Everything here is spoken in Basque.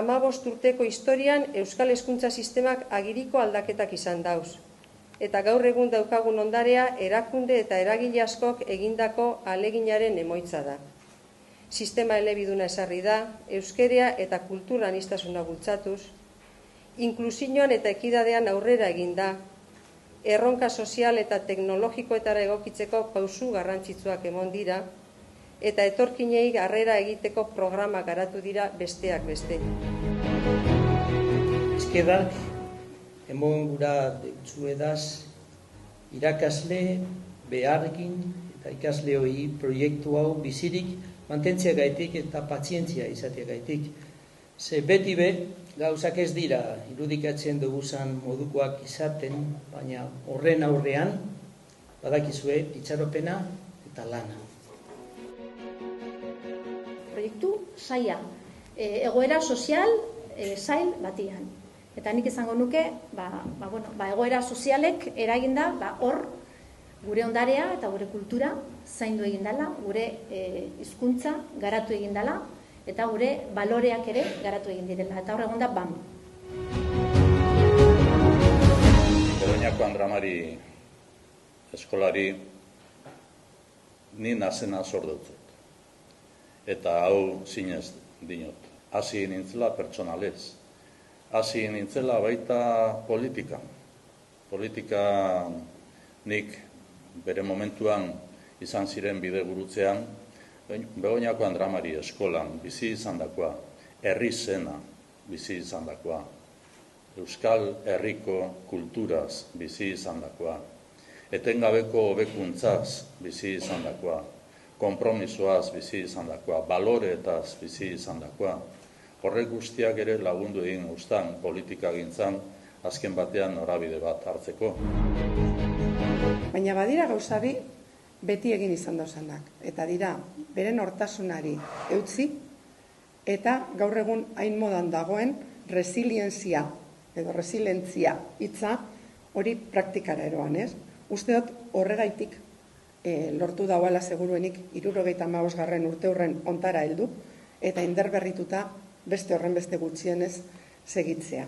15 urteko historian Euskal Hezkuntza Sistemak agiriko aldaketak izan dauz. Eta gaur egun daukagun ondarea erakunde eta eragile askok egindako ahaleginaren emaitza da. Sistema elebiduna ezarri da, euskerea eta kultura aniztasuna bultzatuz, inklusioan eta ekidadean aurrera egin da, erronka sozial eta teknologikoetara egokitzeko pausu garrantzitsuak emon dira, eta etorkinei harrera egiteko programa garatu dira besteak beste. Eskerrak, emon gura deutzuedaz, irakasle beharrekin eta ikasle hori proiektu hau bizirik mantentzia gaitik eta pazientzia izatea gaitik. Ze beti gauzak ez dira irudikatzen duguzan modukoak izaten, baina horren aurrean badakizue itxaropena eta lana. Proiektu saia, egoera sozial zail batian. Eta nik izango nuke, egoera sozialek eraginda, hor gure ondarea eta gure kultura zaindu egin dela, gure hizkuntza garatu egin dela, eta gure baloreak ere garatu egin direla. Eta hor egon da, BAM. Begoñako Andramari eskolari ni nazena zordutzut. Eta hau zinez dinot. Hasi nintzela pertsonalez. Hasi nintzela baita politika. Politika nik bere momentuan izan ziren bide gurutzean, Begoñako Andramari eskolan bizi izan dakoa, herri zena bizi izan dakoa, Euskal Herriko kulturaz bizi izan dakoa, etengabeko hobekuntzaz bizi izan dakoa, konpromisoaz bizi izan dakoa, baloreetaz bizi izan dakoa. Horrek guztiak ere lagundu egin guztan politika gintzan, azken batean norabide bat hartzeko. Baina badira gauza bi beti egin izan dauzanak. Eta dira, beren hortasunari eutzi, eta gaur egun hain modan dagoen resilientzia edo resilientzia hitza hori praktikara eroan, ez? Uste dut horregaitik lortu dauala seguruenik 75. urte hurren ontara heldu, eta inderberrituta beste horren beste gutxienez segitzea.